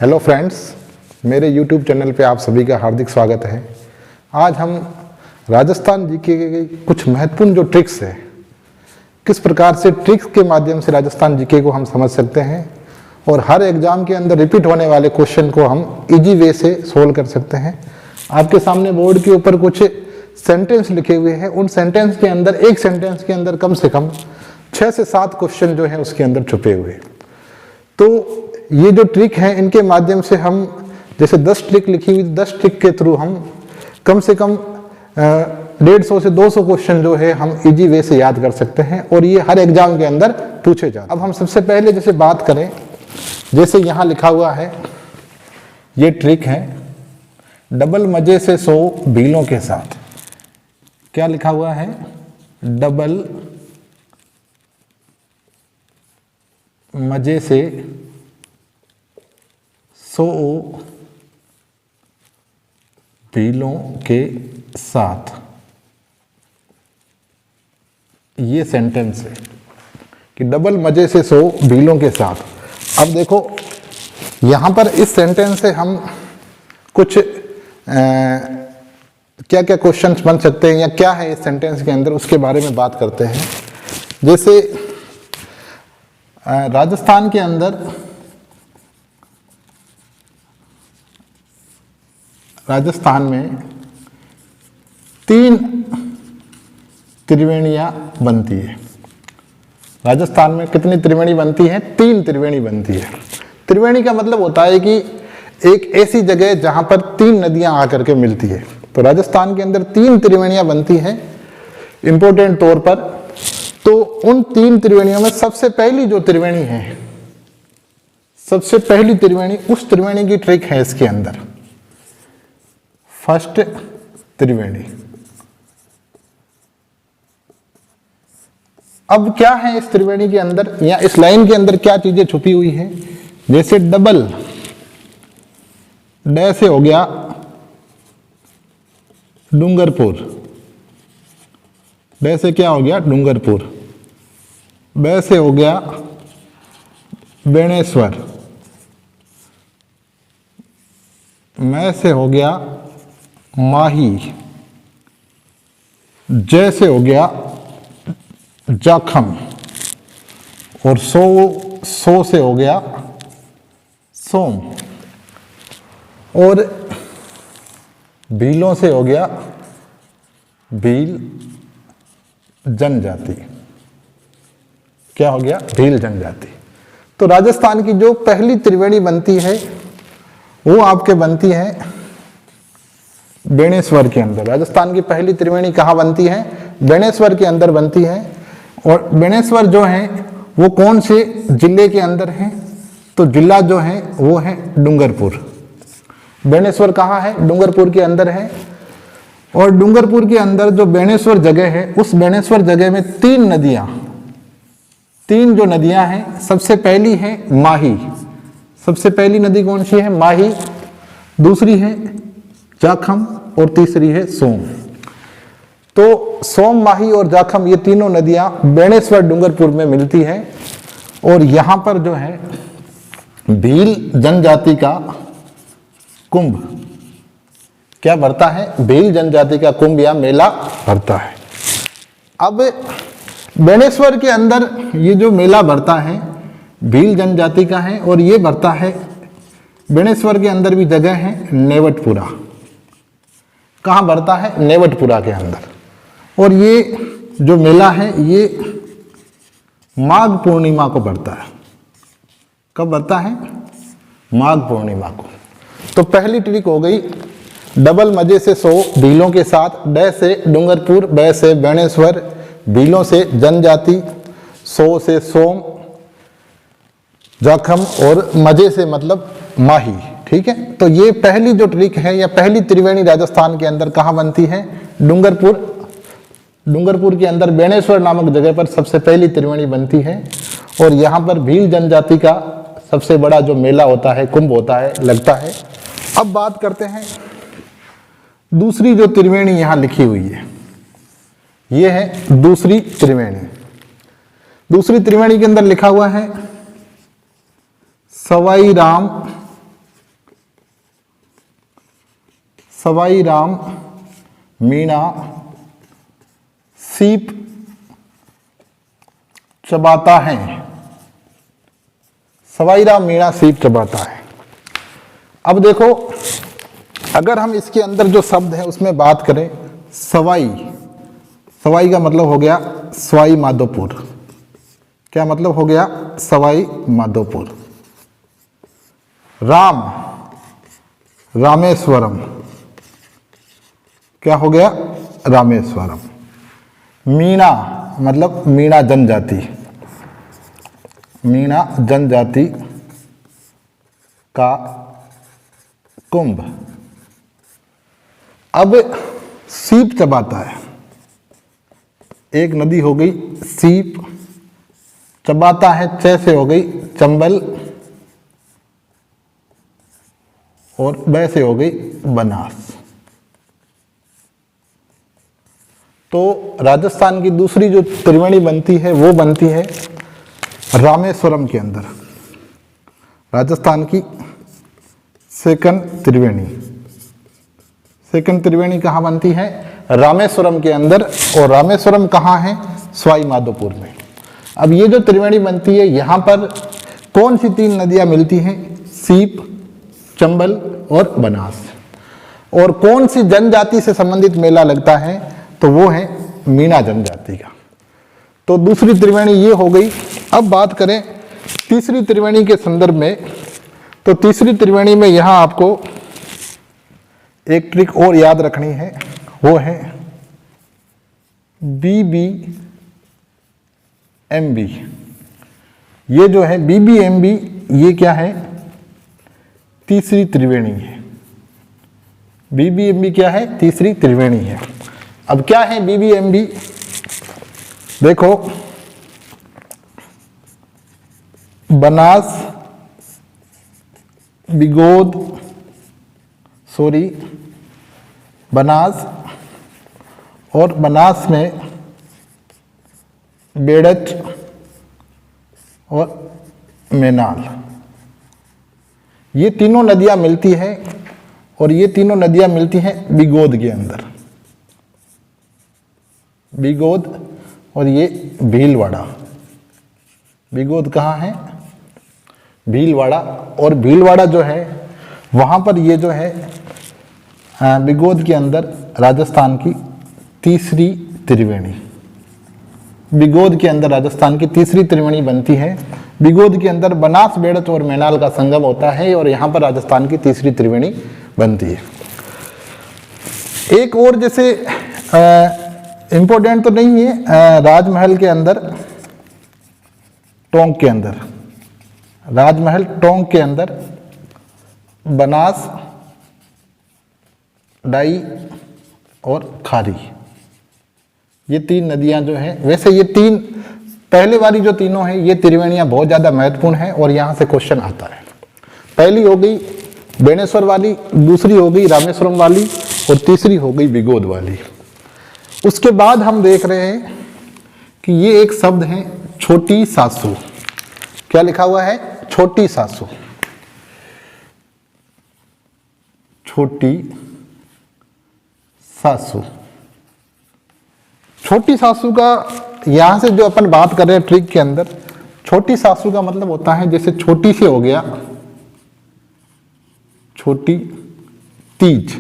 Hello friends, मेरे YouTube channel पे आप सभी का हार्दिक स्वागत है। आज हम राजस्थान जीके के कुछ महत्वपूर्ण जो ट्रिक्स है, किस प्रकार से ट्रिक्स के माध्यम से राजस्थान जीके को हम समझ सकते हैं और हर एग्जाम के अंदर रिपीट होने वाले क्वेश्चन को हम इजी वे से सोल्व कर सकते हैं। आपके सामने बोर्ड के ऊपर कुछ सेंटेंस लिखे हुए हैं। उन सेंटेंस के अंदर, एक सेंटेंस के अंदर कम से कम 6 से 7 क्वेश्चन जो है उसके अंदर छुपे हुए। तो ये जो ट्रिक है, इनके माध्यम से हम, जैसे 10 ट्रिक लिखी हुई, 10 ट्रिक के थ्रू हम कम से कम 150 से 200 क्वेश्चन जो है हम इजी वे से याद कर सकते हैं और ये हर एग्जाम के अंदर पूछे जाते हैं। अब हम सबसे पहले जैसे बात करें, जैसे यहाँ लिखा हुआ है, ये ट्रिक है डबल मजे से 100 भीलों के साथ। क्या लिखा हुआ है? डबल मजे से 100 भीलों के साथ। ये सेंटेंस है कि डबल मजे से 100 भीलों के साथ। अब देखो यहां पर इस सेंटेंस से हम कुछ क्या क्या क्वेश्चंस बन सकते हैं या क्या है इस सेंटेंस के अंदर, उसके बारे में बात करते हैं। जैसे राजस्थान के अंदर, राजस्थान में 3 त्रिवेणियां बनती है। राजस्थान में कितनी त्रिवेणी बनती है? 3 त्रिवेणी बनती है। त्रिवेणी का मतलब होता है कि एक ऐसी जगह जहां पर 3 नदियां आकर के मिलती है। तो राजस्थान के अंदर 3 त्रिवेणियां बनती हैं इंपॉर्टेंट तौर पर। तो उन 3 त्रिवेणियों में सबसे पहली जो त्रिवेणी है, सबसे पहली त्रिवेणी, उस त्रिवेणी की ट्रिक है इसके अंदर। फर्स्ट त्रिवेणी। अब क्या है इस त्रिवेणी के अंदर या इस लाइन के अंदर क्या चीजें छुपी हुई हैं? जैसे डबल डे से हो गया डूंगरपुर, डे से क्या हो गया? डूंगरपुर। बे से हो गया बेणेश्वर। मैं से हो गया माही। जय से हो गया जाखम। और सो से हो गया सोम। और भीलों से हो गया भील जनजाति। क्या हो गया? भील जनजाति। तो राजस्थान की जो पहली त्रिवेणी बनती है वो आपके बनती है बेणेश्वर के अंदर। राजस्थान की पहली त्रिवेणी कहाँ बनती है? बेणेश्वर के अंदर बनती है। और बेणेश्वर जो है वो कौन से जिले के अंदर है? तो जिला जो है वो है डूंगरपुर। बेणेश्वर कहाँ है? डूंगरपुर के अंदर है। और डूंगरपुर के अंदर जो बेणेश्वर जगह है, उस बेणेश्वर जगह में 3 नदियां, 3 जो नदियां हैं, सबसे पहली है माही। सबसे पहली नदी कौन सी है? माही। दूसरी है जाखम और तीसरी है सोम। तो सोम, माही और जाखम, ये तीनों नदियां बेणेश्वर डूंगरपुर में मिलती है। और यहां पर जो है भील जनजाति का कुंभ क्या भरता है? भील जनजाति का कुंभ या मेला भरता है। अब बेणेश्वर के अंदर ये जो मेला भरता है भील जनजाति का है और ये भरता है, बेणेश्वर के अंदर भी जगह है नेवटपुरा। कहाँ भरता है? नेवटपुरा के अंदर। और ये जो मेला है ये माघ पूर्णिमा को भरता है। कब भरता है? माघ पूर्णिमा को। तो पहली ट्रिक हो गई डबल मजे से 100 भीलों के साथ। डे से डूंगरपुर, बे से बेणेश्वर, भीलों से जनजाति, 100 से सोम, जाखम और मजे से मतलब माही। ठीक है, तो ये पहली जो ट्रिक है या पहली त्रिवेणी राजस्थान के अंदर कहाँ बनती है? डूंगरपुर। डूंगरपुर के अंदर बेणेश्वर नामक जगह पर सबसे पहली त्रिवेणी बनती है। और यहाँ पर भील जनजाति का सबसे बड़ा जो मेला होता है, कुंभ होता है, लगता है। अब बात करते हैं दूसरी जो त्रिवेणी यहां लिखी हुई है, ये है दूसरी त्रिवेणी। दूसरी त्रिवेणी के अंदर लिखा हुआ है सवाई राम सवाई राम मीणा सीप चबाता है। सवाई राम मीणा सीप चबाता है। अब देखो, अगर हम इसके अंदर जो शब्द है उसमें बात करें, सवाई, सवाई का मतलब हो गया सवाई माधोपुर। क्या मतलब हो गया? सवाई माधोपुर। राम, रामेश्वरम। क्या हो गया? रामेश्वरम। मीणा मतलब मीणा जनजाति, मीणा जनजाति का कुंभ। अब सीप चबाता है, एक नदी हो गई सीप, चबाता है च से हो गई चंबल, और ब से हो गई बनास। तो राजस्थान की दूसरी जो त्रिवेणी बनती है वो बनती है रामेश्वरम के अंदर। राजस्थान की सेकंड त्रिवेणी, सेकंड त्रिवेणी कहाँ बनती है? रामेश्वरम के अंदर। और रामेश्वरम कहाँ है? सवाई माधोपुर में। अब ये जो त्रिवेणी बनती है, यहाँ पर कौन सी तीन नदियाँ मिलती हैं? सीप, चंबल और बनास। और कौन सी जनजाति से संबंधित मेला लगता है? तो वो है मीणा जनजाति का। तो दूसरी त्रिवेणी ये हो गई। अब बात करें तीसरी त्रिवेणी के संदर्भ में, तो तीसरी त्रिवेणी में यहाँ आपको एक ट्रिक और याद रखनी है, वो है BBMB। ये जो है BBMB, ये क्या है? तीसरी त्रिवेणी है। BBMB क्या है? तीसरी त्रिवेणी है। अब क्या है BBMB? देखो, बनास, बिगोद, बनास, और बनास में बेड़च और मेनाल, ये तीनों नदियां मिलती हैं। और ये तीनों नदियां मिलती हैं बिगोद के अंदर, बिगोद, और ये भीलवाड़ा। बिगोद कहाँ है? भीलवाड़ा। और भीलवाड़ा जो है वहाँ पर ये जो है बिगोद के अंदर राजस्थान की तीसरी त्रिवेणी, बिगोद के अंदर राजस्थान की तीसरी त्रिवेणी बनती है। बिगोद के अंदर बनास, बेड़च और मेनाल का संगम होता है, और यहाँ पर राजस्थान की तीसरी त्रिवेणी बनती है। एक और जैसे इम्पोर्टेंट तो नहीं है, राजमहल के अंदर, टोंक के अंदर, राजमहल टोंक के अंदर बनास, डाई और खारी, ये तीन नदियां जो हैं, वैसे ये तीन पहले वाली जो तीनों हैं ये त्रिवेणियां बहुत ज़्यादा महत्वपूर्ण हैं और यहाँ से क्वेश्चन आता है। पहली हो गई बेणेश्वर वाली, दूसरी हो गई रामेश्वरम वाली, और तीसरी हो गई बिगोद वाली। उसके बाद हम देख रहे हैं कि ये एक शब्द है छोटी सासू। क्या लिखा हुआ है? छोटी सासू। छोटी सासू। छोटी सासू का यहां से जो अपन बात कर रहे हैं ट्रिक के अंदर, छोटी सासू का मतलब होता है जैसे छोटी से हो गया छोटी तीज,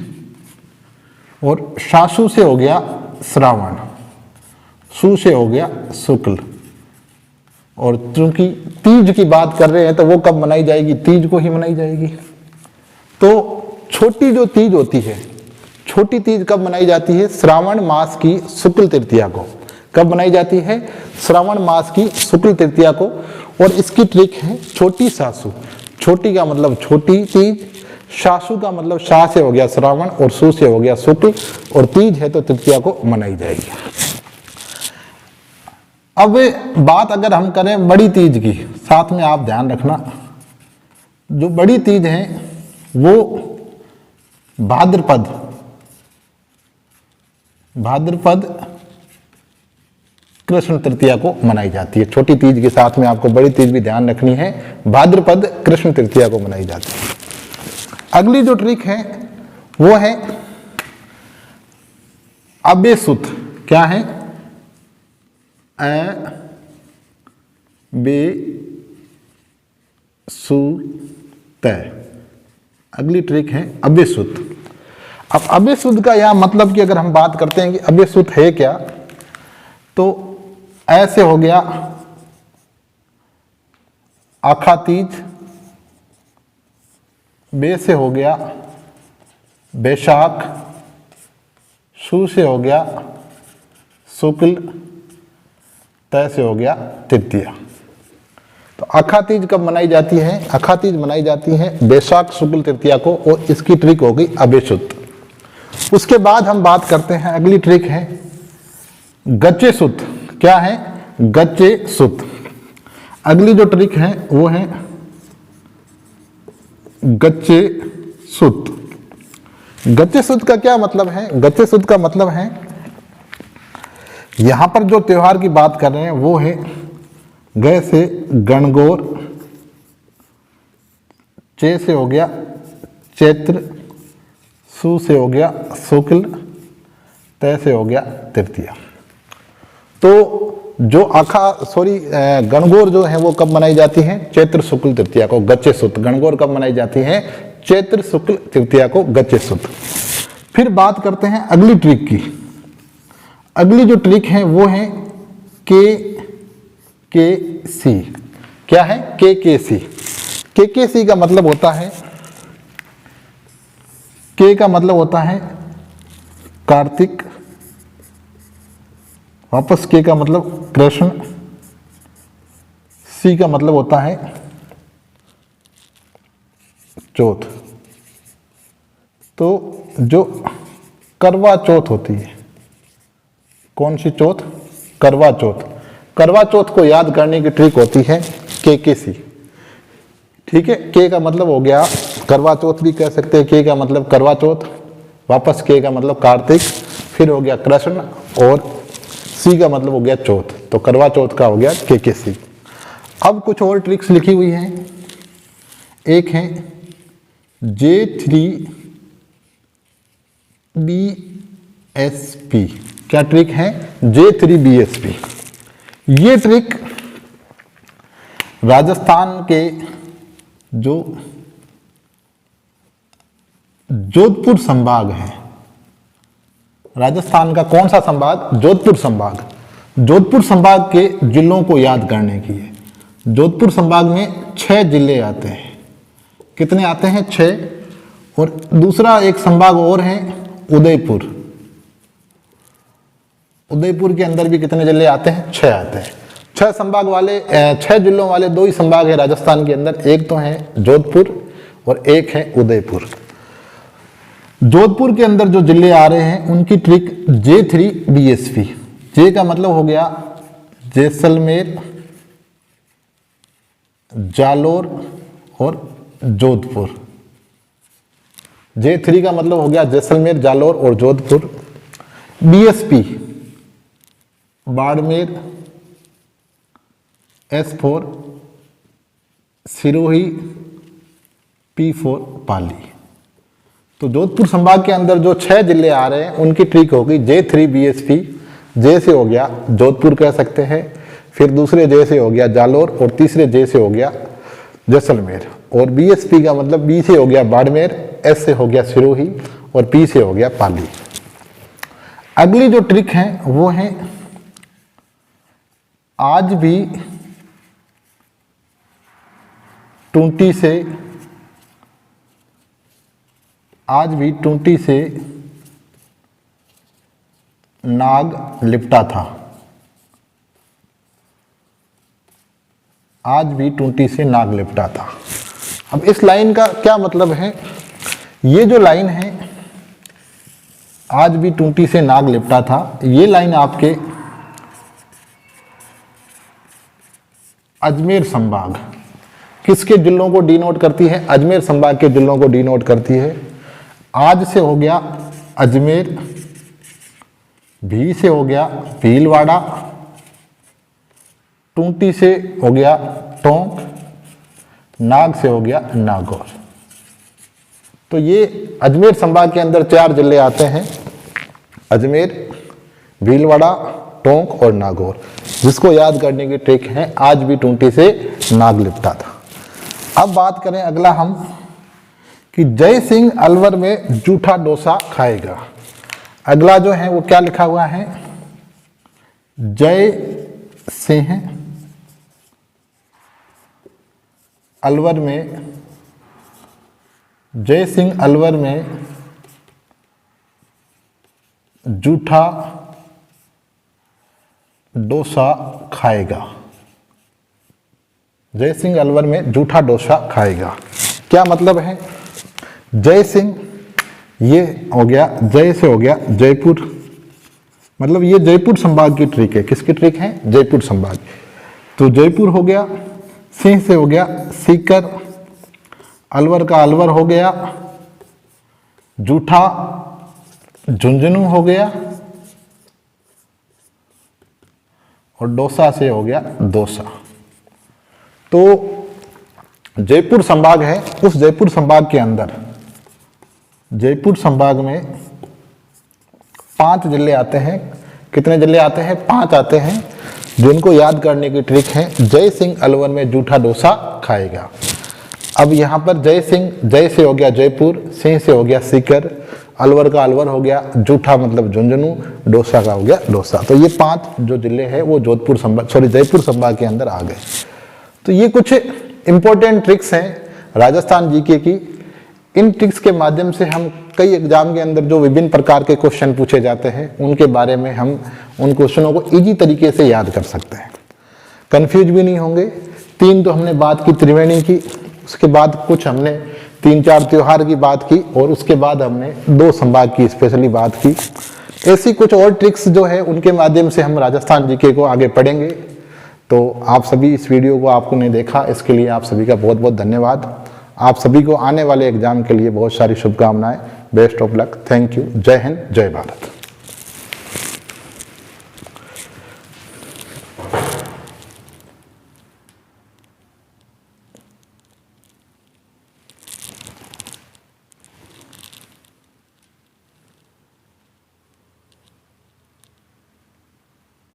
और सासू से हो गया श्रावण, सु से हो गया शुक्ल। और चूंकि तीज की बात कर रहे हैं तो वो कब मनाई जाएगी? तीज को ही मनाई जाएगी। तो छोटी जो तीज होती है, छोटी तीज कब मनाई जाती है? श्रावण मास की शुक्ल तृतीया को। कब मनाई जाती है? श्रावण मास की शुक्ल तृतीया को। और इसकी ट्रिक है छोटी सासू। छोटी का मतलब छोटी तीज, सासू का मतलब सा से हो गया श्रावण और सु से हो गया शुक्ल, और तीज है तो तृतीया को मनाई जाएगी। अब बात अगर हम करें बड़ी तीज की, साथ में आप ध्यान रखना, जो बड़ी तीज है वो भाद्रपद कृष्ण तृतीया को मनाई जाती है। छोटी तीज के साथ में आपको बड़ी तीज भी ध्यान रखनी है, भाद्रपद कृष्ण तृतीया को मनाई जाती है। अगली जो ट्रिक है वो है अबेसुत क्या है? अ बे सु त। अगली ट्रिक है अबेसुत। अब अबेसुत का यह मतलब कि अगर हम बात करते हैं कि अबेसुत है क्या, तो ऐसे हो गया आखातीज, बे से हो गया बैशाख, सु से हो गया शुक्ल, तय से हो गया तृतीया। तो अखातीज कब मनाई जाती है? अखातीज मनाई जाती है बैशाख शुक्ल तृतीया को, और इसकी ट्रिक हो गई अबेसुत। उसके बाद हम बात करते हैं, अगली ट्रिक है गच्चेसुत। क्या है? गच्चेसुत। अगली जो ट्रिक है वो है गच्चेसुत। गच्चेसुत का क्या मतलब है? गच्चेसुत का मतलब है, यहां पर जो त्योहार की बात कर रहे हैं वो है गए से गणगौर, चे से हो गया चैत्र, सु से हो गया शुक्ल, तय से हो गया तृतीया। तो जो गणगौर जो है वो कब मनाई जाती है? चैत्र शुक्ल तृतीया को। गच्चेसुत गणगौर कब मनाई जाती है? चैत्र शुक्ल तृतीया को गच्चेसुत। फिर बात करते हैं अगली ट्रिक की। अगली जो ट्रिक है वो है के सी। क्या है? के सी का मतलब होता है, के का मतलब होता है कार्तिक, वापस के का मतलब कृष्ण, सी का मतलब होता है चौथ। तो जो करवा चौथ होती है, कौन सी चौथ? करवा चौथ। करवा चौथ को याद करने की ट्रिक होती है के सी। ठीक है, के का मतलब हो गया करवा चौथ भी कह सकते हैं, के का मतलब करवा चौथ, वापस के का मतलब कार्तिक, फिर हो गया कृष्ण, और सी का मतलब हो गया चौथ। तो करवा चौथ का हो गया के सी। अब कुछ और ट्रिक्स लिखी हुई हैं। एक है J3BSP। क्या ट्रिक है? J3BSP। ये ट्रिक राजस्थान के जो जोधपुर संभाग है, राजस्थान का कौन सा संभाग? जोधपुर संभाग। जोधपुर संभाग के जिलों को याद करने की है। जोधपुर संभाग में 6 जिले आते हैं। कितने आते हैं? 6। और दूसरा एक संभाग और है उदयपुर। उदयपुर के अंदर भी कितने जिले आते हैं? 6 आते हैं। 6 संभाग वाले 6 जिलों वाले 2 ही संभाग है राजस्थान के अंदर, एक तो है जोधपुर और एक है उदयपुर। जोधपुर के अंदर जो जिले आ रहे हैं उनकी ट्रिक J3BSP। जे का मतलब हो गया जैसलमेर, जालोर और जोधपुर। J3 का मतलब हो गया जैसलमेर, जालोर और Jodhpur. BSP Barmer, S4 Sirohi, P4 पाली। तो जोधपुर संभाग के अंदर जो 6 जिले आ रहे हैं उनकी ट्रिक होगी J3BSP। जे से हो गया जोधपुर कह सकते हैं, फिर दूसरे जे से हो गया जालोर, और तीसरे जे से हो गया जैसलमेर, और BSP का मतलब बी से हो गया बाड़मेर, एस से हो गया सिरोही, और पी से हो गया पाली। अगली जो ट्रिक है वो है आज भी टूंटी से नाग लिपटा था। आज भी टूंटी से नाग लिपटा था। अब इस लाइन का क्या मतलब है? ये जो लाइन है आज भी टूंटी से नाग लिपटा था, ये लाइन आपके अजमेर संभाग किसके जिलों को डिनोट करती है? अजमेर संभाग के जिलों को डिनोट करती है। आज से हो गया अजमेर, भी से हो गया भीलवाड़ा, टूंटी से हो गया टोंक, नाग से हो गया नागौर। तो ये अजमेर संभाग के अंदर 4 जिले आते हैं, अजमेर, भीलवाड़ा, टोंक और नागौर। जिसको याद करने की ट्रिक है, आज भी टूंटी से नाग लिपटा था। अब बात करें अगला हम कि जय सिंह अलवर में जूठा डोसा खाएगा। अगला जो है वो क्या लिखा हुआ है, जय सिंह अलवर में, जय सिंह अलवर में जूठा डोसा खाएगा। जय सिंह अलवर में जूठा डोसा खाएगा, क्या मतलब है? जय सिंह, ये हो गया, जय से हो गया जयपुर, मतलब ये जयपुर संभाग की ट्रिक है। किसकी ट्रिक है? जयपुर संभाग। तो जयपुर हो गया, सिंह से हो गया सीकर, अलवर का अलवर हो गया, जूठा झुंझुनू हो गया और डोसा से हो गया डोसा। तो जयपुर संभाग है, उस जयपुर संभाग के अंदर, जयपुर संभाग में 5 जिले आते हैं। कितने जिले आते हैं? 5 आते हैं, जिनको याद करने की ट्रिक है, जय सिंह अलवर में जूठा डोसा खाएगा। अब यहाँ पर जय सिंह, जय से हो गया जयपुर, सिंह से हो गया सीकर, अलवर का अलवर हो गया, जूठा मतलब झुंझुनू, डोसा का हो गया डोसा। तो ये 5 जो जिले हैं वो जोधपुर संभाग, सॉरी जयपुर संभाग के अंदर आ गए। तो ये कुछ इंपॉर्टेंट ट्रिक्स हैं राजस्थान जीके की। इन ट्रिक्स के माध्यम से हम कई एग्जाम के अंदर जो विभिन्न प्रकार के क्वेश्चन पूछे जाते हैं, उनके बारे में हम उन क्वेश्चनों को इजी तरीके से याद कर सकते हैं, कंफ्यूज भी नहीं होंगे। 3 तो हमने बात की त्रिवेणी की, उसके बाद कुछ हमने 3-4 त्योहार की बात की, और उसके बाद हमने 2 संभाग की स्पेशली बात की। ऐसी कुछ और ट्रिक्स जो है उनके माध्यम से हम राजस्थान जीके को आगे पढ़ेंगे। तो आप सभी इस वीडियो को आपने देखा, इसके लिए आप सभी का बहुत बहुत धन्यवाद। आप सभी को आने वाले एग्जाम के लिए बहुत सारी शुभकामनाएं। Best of luck. Thank you. जय हिंद, जय भारत।